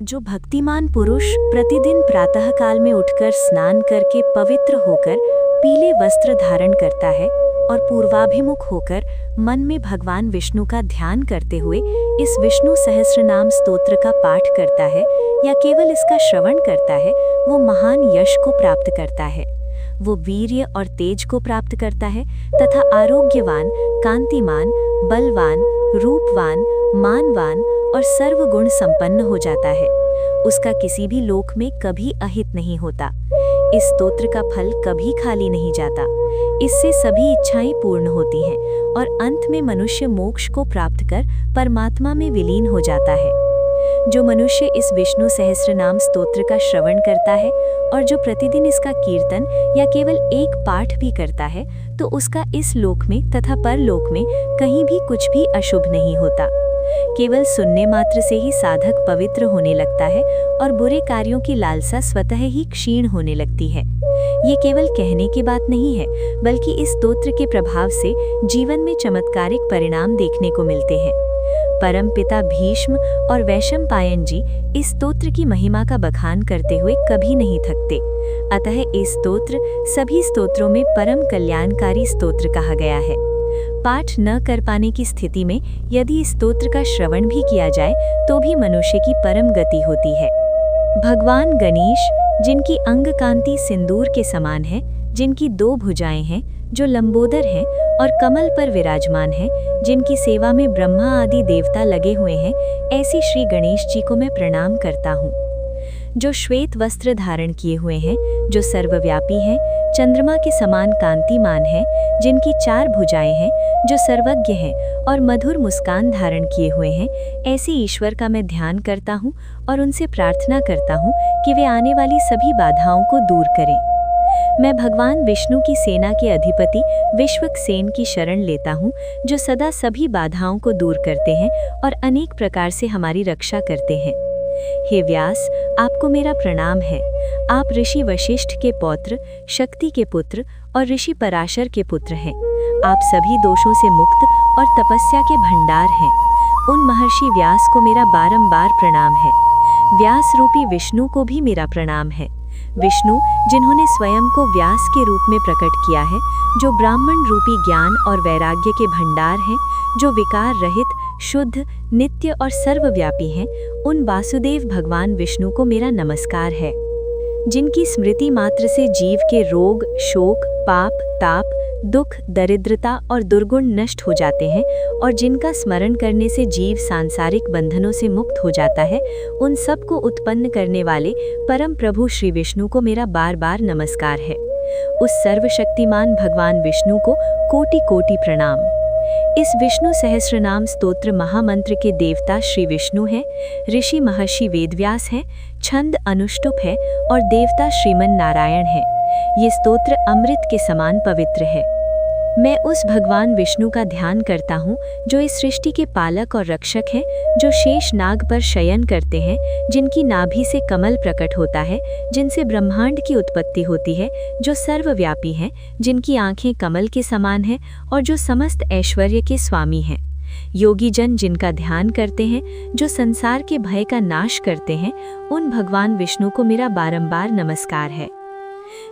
जो भक्तिमान पुरुष प्रतिदिन प्रातःकाल में उठकर स्नान करके पवित्र होकर पीले वस्त्र धारण करता है और पूर्वाभिमुख होकर मन में भगवान विष्णु का ध्यान करते हुए इस विष्णु सहस्रनाम स्तोत्र का पाठ करता है या केवल इसका श्रवण करता है, वो महान यश को प्राप्त करता है। वो वीर्य और तेज को प्राप्त करता है तथा आरोग्यवान, कांतिमान, बलवान, रूपवान, मानवान और सर्वगुण संपन्न हो जाता है। उसका किसी भी लोक में कभी अहित नहीं होता। इस स्तोत्र का फल कभी खाली नहीं जाता। इससे सभी इच्छाएं पूर्ण होती हैं और अंत में मनुष्य मोक्ष को प्राप्त कर परमात्मा में विलीन हो जाता है। जो मनुष्य इस विष्णु सहस्रनाम स्तोत्र का श्रवण करता है और जो प्रतिदिन इसका कीर्तन या केवल एक पाठ भी करता है, तो उसका इस लोक में तथा परलोक में कहीं भी कुछ भी अशुभ नहीं होता। केवल सुनने मात्र से ही साधक पवित्र होने लगता है और बुरे कार्यों की लालसा स्वतः ही क्षीण होने लगती है। ये केवल कहने की बात नहीं है, बल्कि इस स्तोत्र के प्रभाव से जीवन में चमत्कारिक परिणाम देखने को मिलते हैं। परम पिता भीष्म और वैशंपायन जी इस स्तोत्र की महिमा का बखान करते हुए कभी नहीं थकते। अतः इस स्तोत्र सभी स्तोत्रों में परम कल्याणकारी स्तोत्र कहा गया है। पाठ न कर पाने की स्थिति में यदि इस स्तोत्र का श्रवण भी किया जाए तो भी मनुष्य की परम गति होती है। भगवान गणेश, जिनकी अंग कांति सिंदूर के समान है, जिनकी 2 भुजाएं हैं, जो लंबोदर हैं और कमल पर विराजमान हैं, जिनकी सेवा में ब्रह्मा आदि देवता लगे हुए हैं, ऐसी श्री गणेश जी को मैं प्रणाम करता हूँ। जो श्वेत वस्त्र धारण किए हुए हैं, जो सर्वव्यापी हैं, चंद्रमा के समान कांतिमान हैं, जिनकी 4 भुजाएं हैं, जो सर्वज्ञ हैं और मधुर मुस्कान धारण किए हुए हैं, ऐसे ईश्वर का मैं ध्यान करता हूँ और उनसे प्रार्थना करता हूँ कि वे आने वाली सभी बाधाओं को दूर करें। मैं भगवान विष्णु की सेना के अधिपति विश्वक्सेन की शरण लेता हूँ, जो सदा सभी बाधाओं को दूर करते हैं और अनेक प्रकार से हमारी रक्षा करते हैं। हे व्यास, आपको मेरा प्रणाम है। आप ऋषि वशिष्ठ के पौत्र, शक्ति के पुत्र और ऋषि पराशर के पुत्र हैं। आप सभी दोषों से मुक्त और तपस्या के भंडार हैं। उन महर्षि व्यास को मेरा बारंबार प्रणाम है। व्यास रूपी विष्णु को भी मेरा प्रणाम है। विष्णु, जिन्होंने स्वयं को व्यास के रूप में प्रकट किया है, जो ब्राह्मण रूपी ज्ञान और वैराग्य के भंडार हैं, जो विकार रहित, शुद्ध, नित्य और सर्वव्यापी हैं, उन वासुदेव भगवान विष्णु को मेरा नमस्कार है। जिनकी स्मृति मात्र से जीव के रोग, शोक, पाप, ताप, दुख, दरिद्रता और दुर्गुण नष्ट हो जाते हैं और जिनका स्मरण करने से जीव सांसारिक बंधनों से मुक्त हो जाता है, उन सब को उत्पन्न करने वाले परम प्रभु श्री विष्णु को मेरा बार बार नमस्कार है। उस सर्वशक्तिमान भगवान विष्णु को कोटि कोटि प्रणाम। इस विष्णु सहस्रनाम स्तोत्र महामंत्र के देवता श्री विष्णु हैं, ऋषि महर्षि वेदव्यास हैं, छंद अनुष्टुप है और देवता श्रीमन नारायण है। ये स्तोत्र अमृत के समान पवित्र है। मैं उस भगवान विष्णु का ध्यान करता हूँ, जो इस सृष्टि के पालक और रक्षक हैं, जो शेष नाग पर शयन करते हैं, जिनकी नाभि से कमल प्रकट होता है, जिनसे ब्रह्मांड की उत्पत्ति होती है, जो सर्वव्यापी हैं, जिनकी आंखें कमल के समान हैं और जो समस्त ऐश्वर्य के स्वामी हैं। योगी जन जिनका ध्यान करते हैं, जो संसार के भय का नाश करते हैं, उन भगवान विष्णु को मेरा बारंबार नमस्कार है।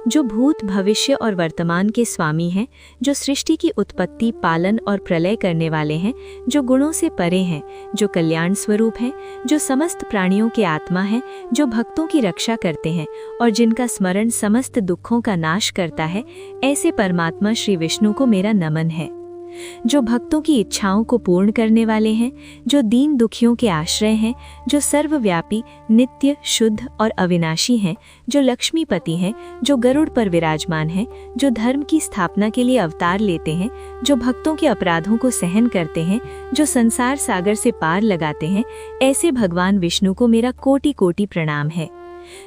जो भूत, भविष्य और वर्तमान के स्वामी हैं, जो सृष्टि की उत्पत्ति, पालन और प्रलय करने वाले हैं, जो गुणों से परे हैं, जो कल्याण स्वरूप हैं, जो समस्त प्राणियों के आत्मा हैं, जो भक्तों की रक्षा करते हैं और जिनका स्मरण समस्त दुखों का नाश करता है, ऐसे परमात्मा श्री विष्णु को मेरा नमन है। जो भक्तों की इच्छाओं को पूर्ण करने वाले हैं, जो दीन दुखियों के आश्रय हैं, जो सर्वव्यापी, नित्य, शुद्ध और अविनाशी हैं, जो लक्ष्मीपति हैं, जो गरुड़ पर विराजमान हैं, जो धर्म की स्थापना के लिए अवतार लेते हैं, जो भक्तों के अपराधों को सहन करते हैं, जो संसार सागर से पार लगाते हैं, ऐसे भगवान विष्णु को मेरा कोटि कोटि प्रणाम है।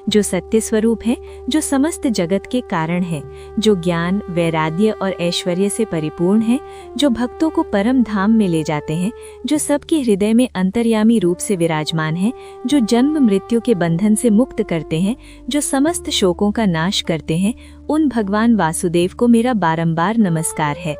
जो सत्य स्वरूप है, जो समस्त जगत के कारण है, जो ज्ञान, वैराग्य और ऐश्वर्य से परिपूर्ण है, जो भक्तों को परम धाम में ले जाते हैं, जो सबके हृदय में अंतर्यामी रूप से विराजमान है, जो जन्म मृत्यु के बंधन से मुक्त करते हैं, जो समस्त शोकों का नाश करते हैं, उन भगवान वासुदेव को मेरा बारंबार नमस्कार है।